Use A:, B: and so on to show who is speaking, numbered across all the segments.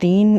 A: 3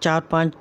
A: 4-5